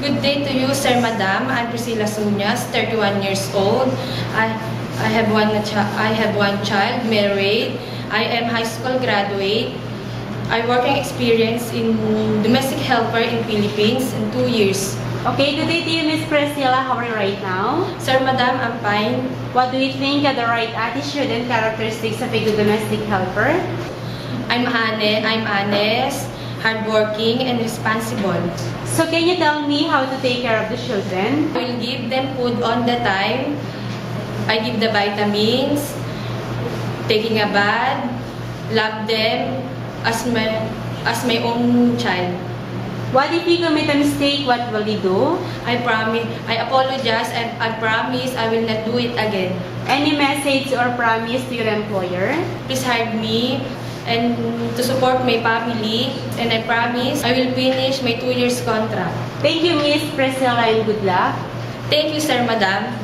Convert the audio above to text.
Good day to you, Sir, Madam. I'm Priscilla Sunyas, 31 years old. I have one child, married. I am high school graduate. I working experience in domestic helper in Philippines in 2 years. Okay, good day to you, Miss Priscilla. How are you right now? Sir, Madam, I'm fine. What do you think are the right attitude and characteristics of a good domestic helper? I'm honest, hardworking, and responsible. So can you tell me how to take care of the children? I will give them food on the time. I give the vitamins, taking a bath, love them as my own child. What if you commit a mistake? What will you do? I apologize, and I promise I will not do it again. Any message or promise to your employer? Please hire me and to support my family, and I promise I will finish my 2 years contract. Thank you, Miss Priscilla, and good luck. Thank you, Sir, Madam.